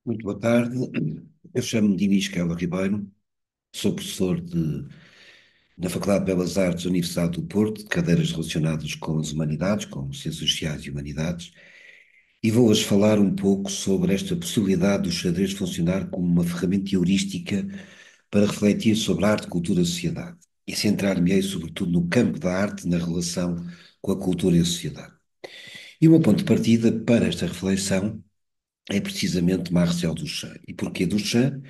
Muito boa tarde. Eu chamo-me Dinis Quela Ribeiro, sou na Faculdade de Belas Artes da Universidade do Porto, de cadeiras relacionadas com as humanidades, com ciências sociais e humanidades, e vou hoje falar um pouco sobre esta possibilidade do xadrez funcionar como uma ferramenta heurística para refletir sobre a arte, cultura e sociedade, e centrar-me-ei sobretudo no campo da arte na relação com a cultura e a sociedade. E o meu ponto de partida para esta reflexão é precisamente Marcel Duchamp. E porquê Duchamp?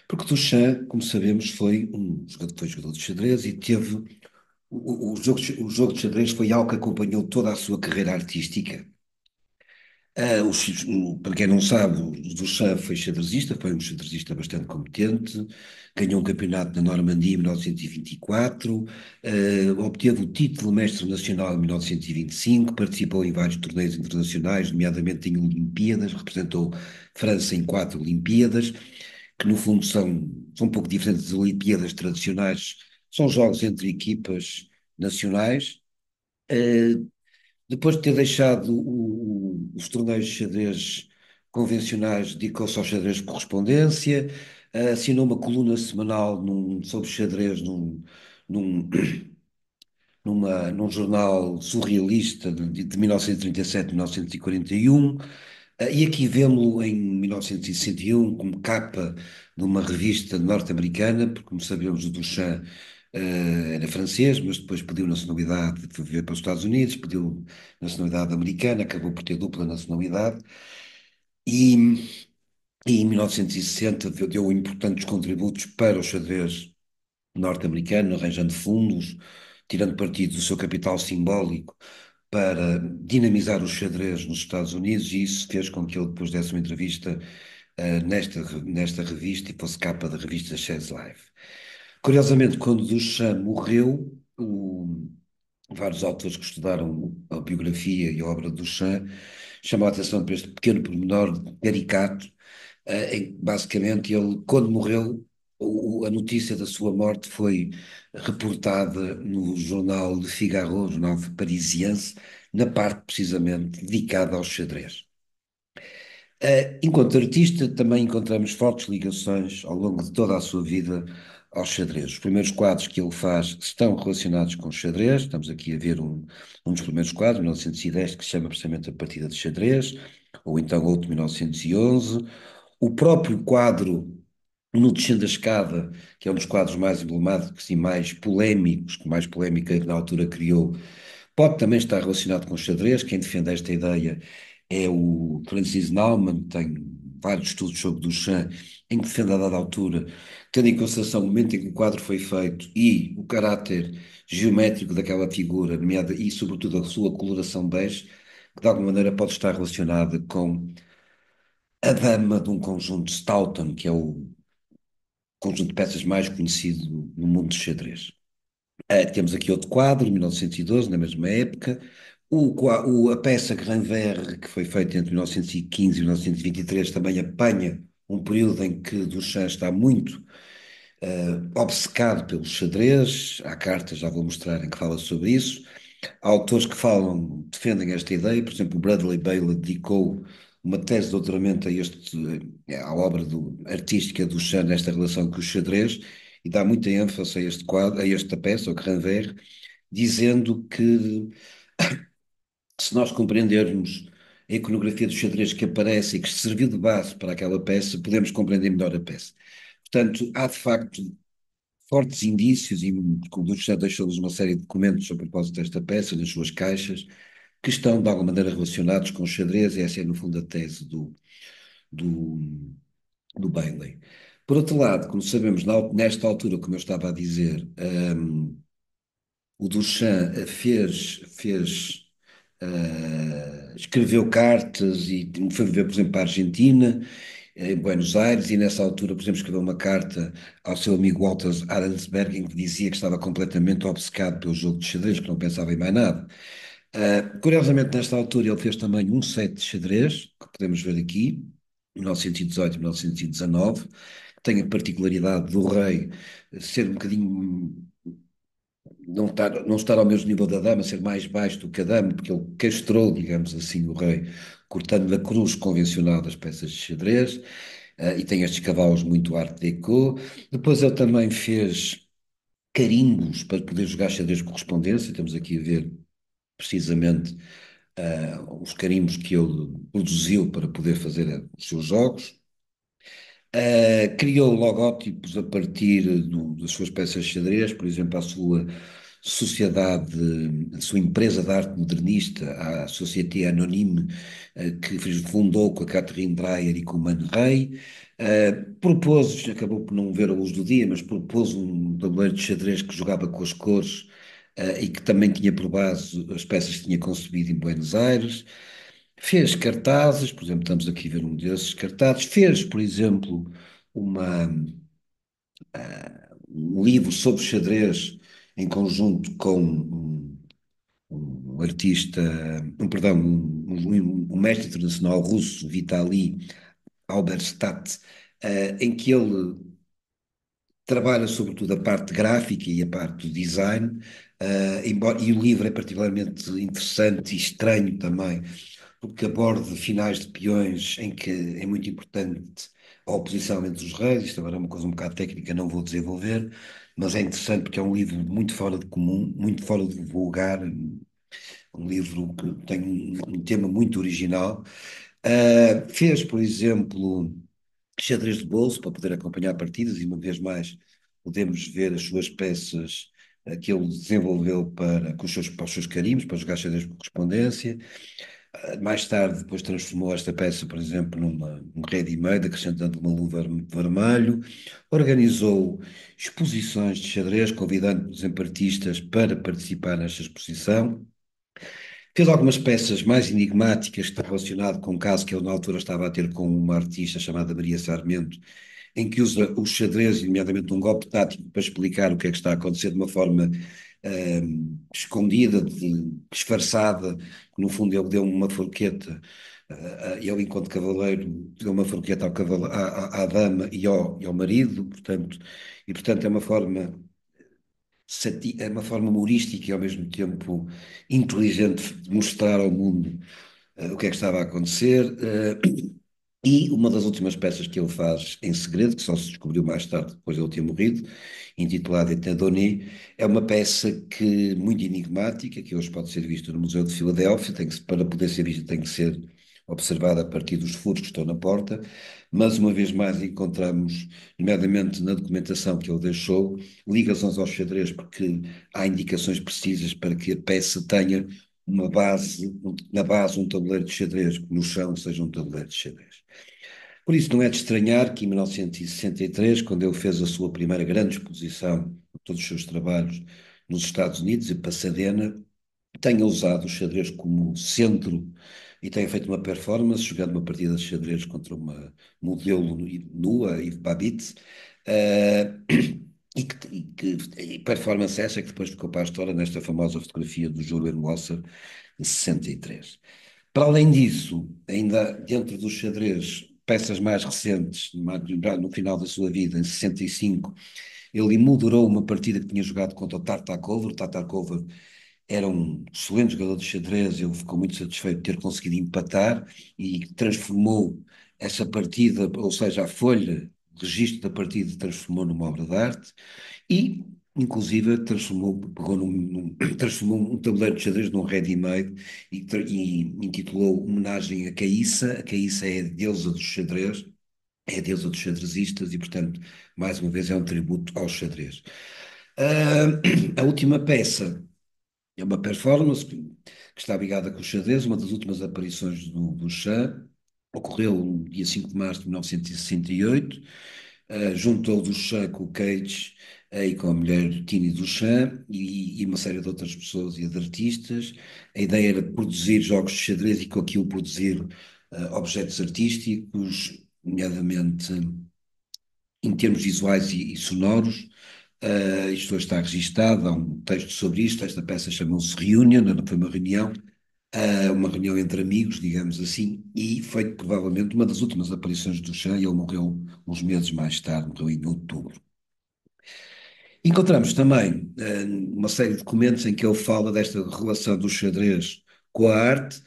Porque Duchamp, como sabemos, foi jogador de xadrez e teve o jogo de xadrez foi algo que acompanhou toda a sua carreira artística. Para quem não sabe, o Duchamp foi xadrezista, foi um xadrezista bastante competente, ganhou um campeonato na Normandia em 1924, obteve o título de mestre nacional em 1925, participou em vários torneios internacionais, nomeadamente em Olimpíadas, representou França em 4 Olimpíadas, que no fundo são um pouco diferentes das Olimpíadas tradicionais, são jogos entre equipas nacionais. Eh, Depois de ter deixado os torneios de xadrez convencionais, dedicou-se ao xadrez por correspondência, assinou uma coluna semanal sobre xadrez num, num jornal surrealista de 1937 a 1941. E aqui vemos-lo em 1961 como capa de uma revista norte-americana, porque, como sabemos, o Duchamp era francês, mas depois pediu nacionalidade, foi viver para os Estados Unidos, pediu nacionalidade americana, acabou por ter dupla nacionalidade, e, e em 1960 deu importantes contributos para o xadrez norte-americano, arranjando fundos, tirando partido do seu capital simbólico para dinamizar o xadrez nos Estados Unidos, e isso fez com que ele depois desse uma entrevista nesta revista e fosse capa da revista Chess Life. Curiosamente, quando Duchamp morreu, vários autores que estudaram a biografia e a obra de Duchamp chamam a atenção para este pequeno pormenor caricato, em que basicamente ele, quando morreu, a notícia da sua morte foi reportada no jornal Le Figaro, jornal parisiense, na parte precisamente dedicada ao xadrez. Enquanto artista, também encontramos fortes ligações ao longo de toda a sua vida ao xadrez. Os primeiros quadros que ele faz estão relacionados com o xadrez. Estamos aqui a ver um dos primeiros quadros, 1910, que se chama precisamente A Partida de Xadrez, ou então outro, 1911. O próprio quadro no Descendo da Escada, que é um dos quadros mais emblemáticos e mais polémicos, que mais polémica na altura criou, pode também estar relacionado com o xadrez. Quem defende esta ideia é o Francis Naumann, tem vários estudos sobre Duchamp, em que defende a dada altura, tendo em consideração o momento em que o quadro foi feito e o caráter geométrico daquela figura, nomeada, e sobretudo a sua coloração bege, que de alguma maneira pode estar relacionada com a dama de um conjunto de Stoughton, que é o conjunto de peças mais conhecido no mundo do xadrez. Temos aqui outro quadro, 1912, na mesma época. A peça Grand Verre, que foi feita entre 1915 e 1923, também apanha um período em que Duchamp está muito obcecado pelo xadrez. Há cartas, já vou mostrar, em que fala sobre isso. Há autores que defendem esta ideia. Por exemplo, o Bradley Baylor dedicou uma tese de doutoramento à obra artística do Duchamp nesta relação com o xadrez, e dá muita ênfase a este quadro, a esta peça, o Grand Verre, dizendo que se nós compreendermos a iconografia do xadrez que aparece e que serviu de base para aquela peça, podemos compreender melhor a peça. Portanto, há de facto fortes indícios, e o Duchamp deixou-nos uma série de documentos a propósito desta peça, nas suas caixas, que estão de alguma maneira relacionados com o xadrez, e essa é no fundo a tese do, do Bailey. Por outro lado, como sabemos, nesta altura, como eu estava a dizer, o Duchamp escreveu cartas e foi viver, por exemplo, para a Argentina, em Buenos Aires, e nessa altura, por exemplo, escreveu uma carta ao seu amigo Walter Arensberg, em que dizia que estava completamente obcecado pelo jogo de xadrez, que não pensava em mais nada. Curiosamente, nesta altura, ele fez também um set de xadrez, que podemos ver aqui, 1918 e 1919, que tem a particularidade do rei ser um bocadinho não estar ao mesmo nível da dama, ser mais baixo do que a dama, porque ele castrou, digamos assim, o rei, cortando a cruz convencional das peças de xadrez. e tem estes cavalos muito Art Deco. Depois ele também fez carimbos para poder jogar xadrez de correspondência. Estamos aqui a ver precisamente os carimbos que ele produziu para poder fazer os seus jogos. Criou logótipos a partir das suas peças de xadrez, por exemplo, a sua sociedade, a sua empresa de arte modernista, a Société Anonyme, que fundou com a Catherine Dreyer e com o Man Ray. Propôs, acabou por não ver a luz do dia, mas propôs um tabuleiro de xadrez que jogava com as cores, e que também tinha por base as peças que tinha concebido em Buenos Aires. Fez cartazes, por exemplo, estamos aqui a ver um desses cartazes. Fez, por exemplo, uma, um livro sobre xadrez em conjunto com um artista, perdão, um mestre internacional russo, Vitaly Auberstadt, em que ele trabalha sobretudo a parte gráfica e a parte do design, e o livro é particularmente interessante e estranho também, porque aborda finais de peões em que é muito importante a oposição entre os reis. Isto agora é uma coisa um bocado técnica, não vou desenvolver, mas é interessante porque é um livro muito fora de comum, muito fora do vulgar, um livro que tem um tema muito original. Fez, por exemplo, xadrez de bolso para poder acompanhar partidas, e uma vez mais podemos ver as suas peças, que ele desenvolveu para os seus carimbos, para jogar xadrez por correspondência. Mais tarde, depois transformou esta peça, por exemplo, num ready-made, acrescentando uma luva vermelho. Organizou exposições de xadrez, convidando, por exemplo, artistas para participar nesta exposição. Fez algumas peças mais enigmáticas, que está relacionado com um caso que ele na altura estava a ter com uma artista chamada Maria Sarmento, em que usa o xadrez, nomeadamente um golpe tático, para explicar o que é que está a acontecer de uma forma escondida, disfarçada, que no fundo ele deu uma forqueta, ele enquanto cavaleiro deu uma forqueta à dama e ao marido, portanto é uma forma é uma forma humorística e ao mesmo tempo inteligente de mostrar ao mundo o que é que estava a acontecer. E uma das últimas peças que ele faz em segredo, que só se descobriu mais tarde, depois de ele ter morrido, intitulada État donné, é uma peça muito enigmática, que hoje pode ser vista no Museu de Filadélfia. Para poder ser vista tem que ser observada a partir dos furos que estão na porta, mas uma vez mais encontramos, nomeadamente na documentação que ele deixou, ligações ao xadrez, porque há indicações precisas para que a peça tenha na base um tabuleiro de xadrez, que no chão seja um tabuleiro de xadrez. Por isso não é de estranhar que em 1963, quando ele fez a sua primeira grande exposição de todos os seus trabalhos nos Estados Unidos, em Pasadena, tenha usado o xadrez como centro e tenha feito uma performance, jogando uma partida de xadrez contra uma modelo nua, Eve Babbitt, eh, e performance essa que depois ficou para a história nesta famosa fotografia do Julian Wasser, de 63. Para além disso, ainda dentro do xadrez, peças mais recentes, no final da sua vida, em 65, ele moderou uma partida que tinha jogado contra o Tartakover. O Tartakover era um excelente jogador de xadrez, ele ficou muito satisfeito de ter conseguido empatar e transformou essa partida, ou seja, a folha, o registro da partida, transformou numa obra de arte. E, inclusive, transformou um tabuleiro de xadrez num ready-made, e intitulou homenagem a Caíssa. A Caíssa é a deusa do xadrez, é a deusa dos xadrezistas, e, portanto, mais uma vez é um tributo ao xadrez. A última peça é uma performance que está ligada com o xadrez. Uma das últimas aparições do Chan ocorreu no dia 5 de março de 1968. Juntou do Chan com o Cage, e com a mulher Tini do Chan, e uma série de outras pessoas e de artistas. A ideia era produzir jogos de xadrez e com aquilo produzir objetos artísticos, nomeadamente em termos visuais e sonoros. Isto hoje está registado, há um texto sobre isto. Esta peça chamou-se Reunion, foi uma reunião entre amigos, digamos assim, e foi provavelmente uma das últimas aparições do Chan. Ele morreu uns meses mais tarde, morreu em outubro. Encontramos também uma série de documentos em que ele fala desta relação do xadrez com a arte.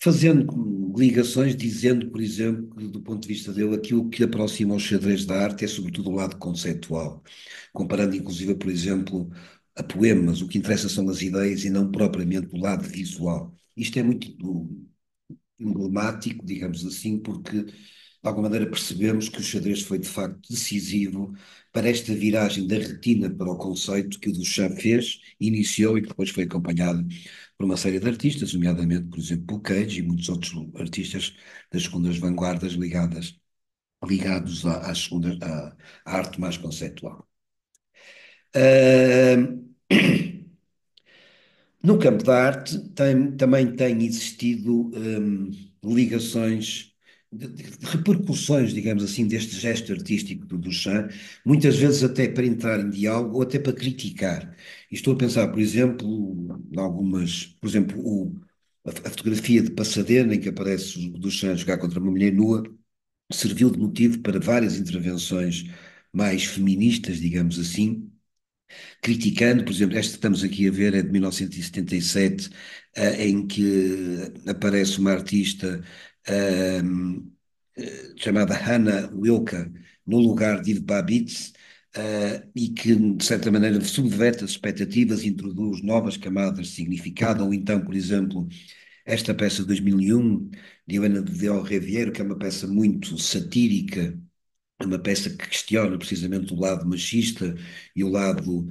fazendo ligações, dizendo, por exemplo, que, do ponto de vista dele, aquilo que aproxima o xadrez da arte é sobretudo o lado conceitual, comparando inclusive, por exemplo, a poemas, o que interessa são as ideias e não propriamente o lado visual. Isto é muito emblemático, digamos assim, porque de alguma maneira percebemos que o xadrez foi de facto decisivo para esta viragem da retina para o conceito que o Duchamp fez, iniciou e que depois foi acompanhado por uma série de artistas, nomeadamente, por exemplo, o Cage e muitos outros artistas das segundas vanguardas ligados às segundas, à arte mais conceitual. Ah, No campo da arte também têm existido ligações, de repercussões, digamos assim, deste gesto artístico do Duchamp, muitas vezes até para entrar em diálogo ou até para criticar. E estou a pensar, por exemplo, em algumas, por exemplo, a fotografia de Passadena, em que aparece o Duchamp a jogar contra uma mulher nua, serviu de motivo para várias intervenções mais feministas, digamos assim, criticando, por exemplo, esta que estamos aqui a ver é de 1977, em que aparece uma artista chamada Hannah Wilke no lugar de Yves Babitz, e que, de certa maneira, subverte as expectativas e introduz novas camadas de significado, ou então, por exemplo, esta peça de 2001, de Helena de Del Rivière, que é uma peça muito satírica, é uma peça que questiona precisamente o lado machista e o lado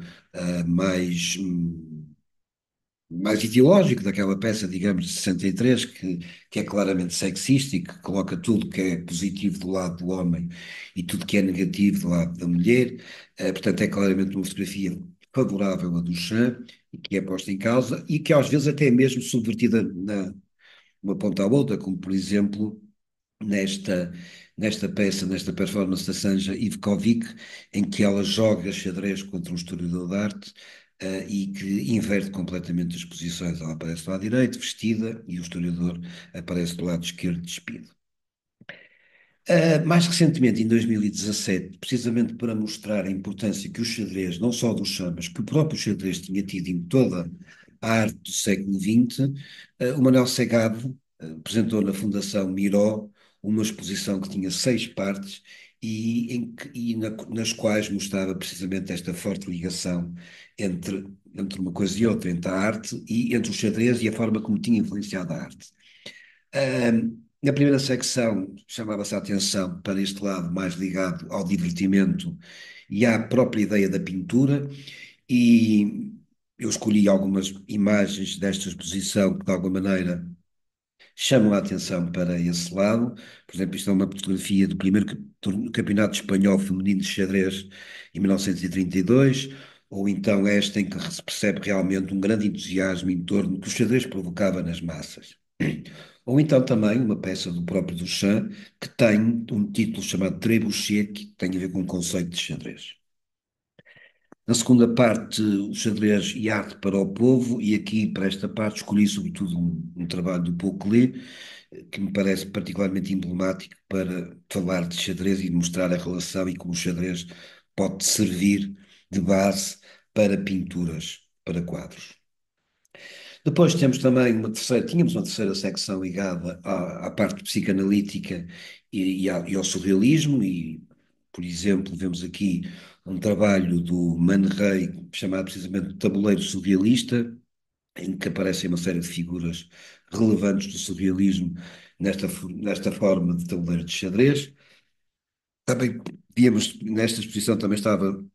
mais ideológico daquela peça, digamos, de 63, que é claramente sexista e que coloca tudo que é positivo do lado do homem e tudo que é negativo do lado da mulher. Portanto, é claramente uma fotografia favorável a Duchamp e que é posta em causa e que às vezes até é mesmo subvertida uma ponta à outra, como por exemplo nesta, nesta peça, nesta performance da Sanja Ivkovic, em que ela joga xadrez contra um historiador de arte, e que inverte completamente as posições. Ela aparece do lado direito, vestida, e o historiador aparece do lado esquerdo, despido. Mais recentemente, em 2017, precisamente para mostrar a importância que o xadrez, não só do chão, mas que o próprio xadrez tinha tido em toda a arte do século XX, o Manuel Segado apresentou na Fundação Miró uma exposição que tinha 6 partes nas quais mostrava precisamente esta forte ligação entre uma coisa e outra, entre a arte e entre o xadrez e a forma como tinha influenciado a arte. Na primeira secção chamava-se a atenção para este lado mais ligado ao divertimento e à própria ideia da pintura, e eu escolhi algumas imagens desta exposição que de alguma maneira chamam a atenção para esse lado. Por exemplo, isto é uma fotografia do primeiro campeonato espanhol feminino de xadrez em 1932, ou então esta em que se percebe realmente um grande entusiasmo em torno que o xadrez provocava nas massas. Ou então também uma peça do próprio Duchamp que tem um título chamado Trebuchet, que tem a ver com o conceito de xadrez. Na segunda parte, o xadrez e arte para o povo, e aqui para esta parte escolhi sobretudo um trabalho do Pouclé, que me parece particularmente emblemático para falar de xadrez e mostrar a relação e como o xadrez pode servir de base para pinturas, para quadros. Depois temos também tínhamos uma terceira secção ligada à parte psicanalítica e ao surrealismo, e, por exemplo, vemos aqui um trabalho do Man Ray chamado precisamente Tabuleiro Surrealista, em que aparecem uma série de figuras relevantes do surrealismo nesta forma de tabuleiro de xadrez. Também víamos, nesta exposição também estava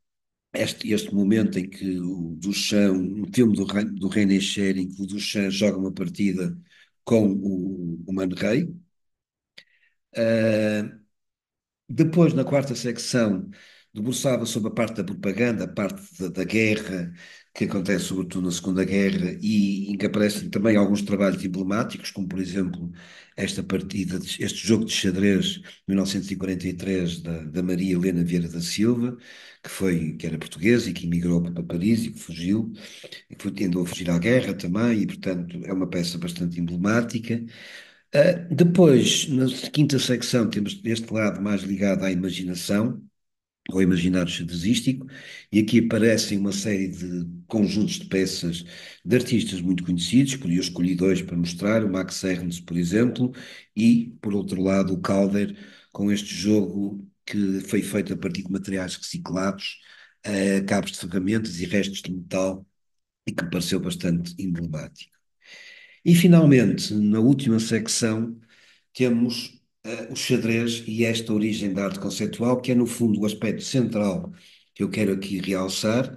este momento em que o Duchamp, um filme do René Cher, em que o Duchamp joga uma partida com o Man Ray. Uh, Depois, na quarta secção, debruçava sobre a parte da propaganda, a parte da guerra, que acontece sobretudo na Segunda Guerra, e em que aparecem também alguns trabalhos emblemáticos, como por exemplo esta partida, este jogo de xadrez de 1943 da Maria Helena Vieira da Silva, que era portuguesa e que emigrou para Paris e que fugiu, e que andou a fugir à guerra também, e portanto é uma peça bastante emblemática. Depois, na quinta secção, temos este lado mais ligado à imaginação, ao imaginário xadrezístico, e aqui aparecem uma série de conjuntos de peças de artistas muito conhecidos, eu escolhi dois para mostrar, o Max Ernst, por exemplo, e, por outro lado, o Calder, com este jogo que foi feito a partir de materiais reciclados, cabos de ferramentas e restos de metal, e que me pareceu bastante emblemático. E, finalmente, na última secção, temos o xadrez e esta origem da arte conceitual, que é, no fundo, o aspecto central que eu quero aqui realçar,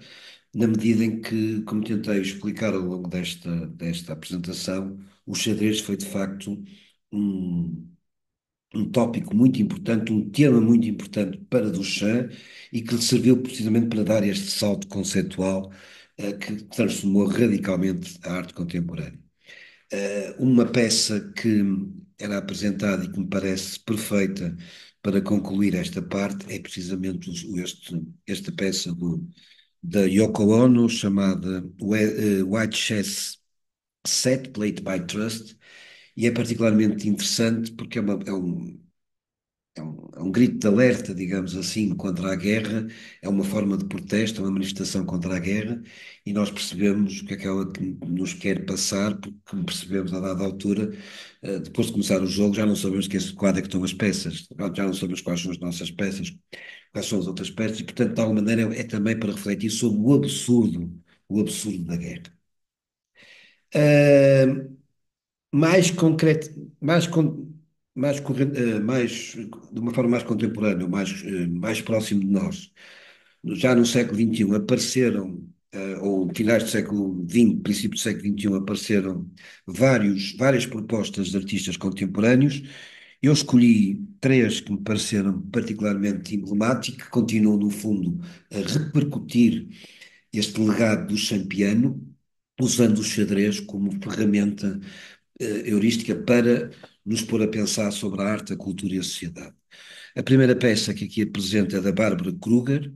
na medida em que, como tentei explicar ao longo desta apresentação, o xadrez foi, de facto, um, um tópico muito importante, um tema muito importante para Duchamp e que lhe serviu precisamente para dar este salto conceitual que transformou radicalmente a arte contemporânea. Uma peça que era apresentada e que me parece perfeita para concluir esta parte é precisamente esta peça da Yoko Ono, chamada White Chess Set, Played by Trust, e é particularmente interessante porque é um grito de alerta, digamos assim, contra a guerra, é uma forma de protesto, é uma manifestação contra a guerra, e nós percebemos o que é que ela nos quer passar, porque percebemos a dada altura, depois de começar o jogo, já não sabemos que esse quadro é que estão as peças, já não sabemos quais são as nossas peças, quais são as outras peças, e portanto, de alguma maneira, é também para refletir sobre o absurdo da guerra. Uh, mais concreto, de uma forma mais contemporânea, mais próximo de nós. Já no século XXI apareceram, ou finais do século XX, princípio do século XXI, apareceram várias propostas de artistas contemporâneos. Eu escolhi três que me pareceram particularmente emblemáticos, que continuam, no fundo, a repercutir este legado do Champiano, usando o xadrez como ferramenta heurística para nos pôr a pensar sobre a arte, a cultura e a sociedade. A primeira peça que aqui apresenta é da Bárbara Kruger,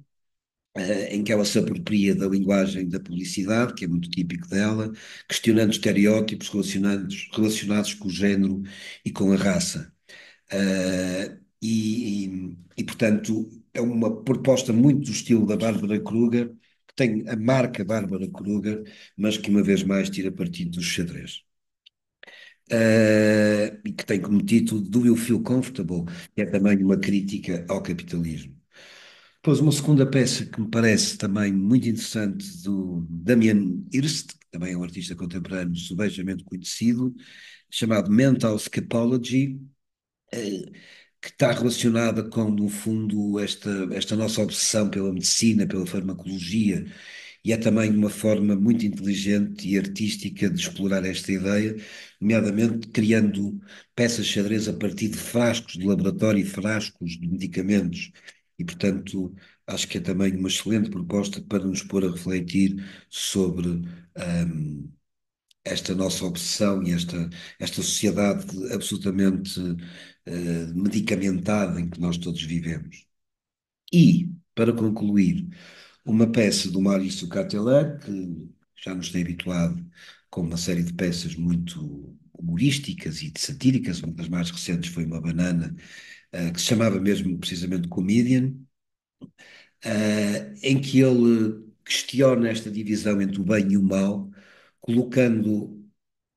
em que ela se apropria da linguagem da publicidade, que é muito típico dela, questionando estereótipos relacionados com o género e com a raça. Portanto, é uma proposta muito do estilo da Bárbara Kruger, que tem a marca Bárbara Kruger, mas que uma vez mais tira partido do xadrez. E que tem como título Do You Feel Comfortable, que é também uma crítica ao capitalismo. Depois, uma segunda peça que me parece também muito interessante, do Damien Hirst, que também é um artista contemporâneo subejamente conhecido, chamado Mental Scapology, que está relacionada com, no fundo, esta nossa obsessão pela medicina, pela farmacologia, e é também uma forma muito inteligente e artística de explorar esta ideia, nomeadamente criando peças de xadrez a partir de frascos de laboratório e frascos de medicamentos. E, portanto, acho que é também uma excelente proposta para nos pôr a refletir sobre esta nossa obsessão e esta sociedade absolutamente medicamentada em que nós todos vivemos. E, para concluir, uma peça do Maurício Cattelan, que já nos tem habituado com uma série de peças muito humorísticas e satíricas. Uma das mais recentes foi uma banana, que se chamava mesmo precisamente Comedian, em que ele questiona esta divisão entre o bem e o mal,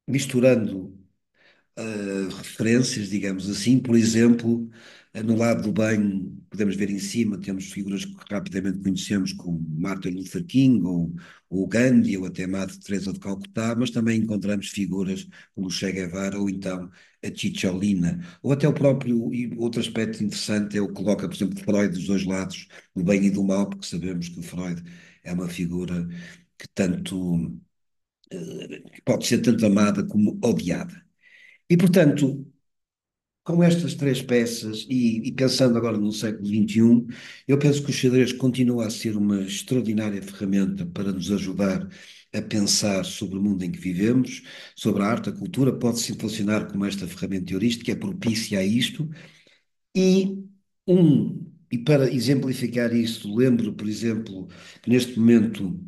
misturando referências, digamos assim. Por exemplo, no lado do bem, podemos ver em cima, temos figuras que rapidamente conhecemos, como Martin Luther King, ou Gandhi, ou até Madre Teresa de Calcutá, mas também encontramos figuras como o Che Guevara, ou então a Cicciolina, ou até o próprio, e outro aspecto interessante é o que coloca, por exemplo, Freud dos dois lados, do bem e do mal, porque sabemos que o Freud é uma figura que que pode ser tanto amada como odiada. E, portanto, com estas três peças, e pensando agora no século XXI, eu penso que o xadrez continua a ser uma extraordinária ferramenta para nos ajudar a pensar sobre o mundo em que vivemos, sobre a arte, a cultura, pode-se funcionar como esta ferramenta heurística, é propícia a isto, e, e para exemplificar isto, lembro, por exemplo, que neste momento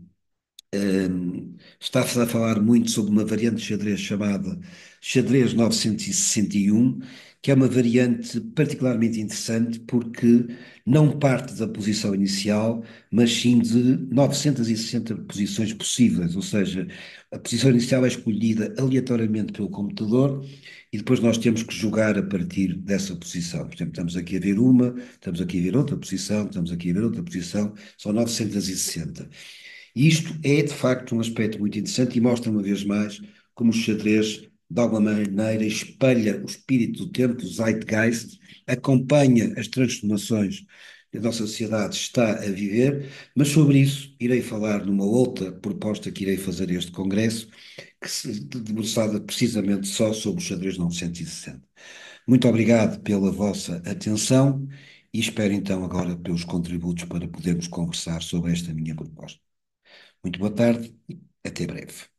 Está-se a falar muito sobre uma variante de xadrez chamada xadrez 961, que é uma variante particularmente interessante porque não parte da posição inicial, mas sim de 960 posições possíveis, ou seja, a posição inicial é escolhida aleatoriamente pelo computador e depois nós temos que jogar a partir dessa posição. Por exemplo, estamos aqui a ver uma, estamos aqui a ver outra posição, estamos aqui a ver outra posição, são 960. E isto é, de facto, um aspecto muito interessante e mostra uma vez mais como o xadrez, de alguma maneira, espelha o espírito do tempo, o zeitgeist, acompanha as transformações que a nossa sociedade está a viver, mas sobre isso irei falar numa outra proposta que irei fazer a este Congresso, que se debruçada precisamente só sobre o xadrez 960. Muito obrigado pela vossa atenção e espero então agora pelos contributos para podermos conversar sobre esta minha proposta. Muito boa tarde e até breve.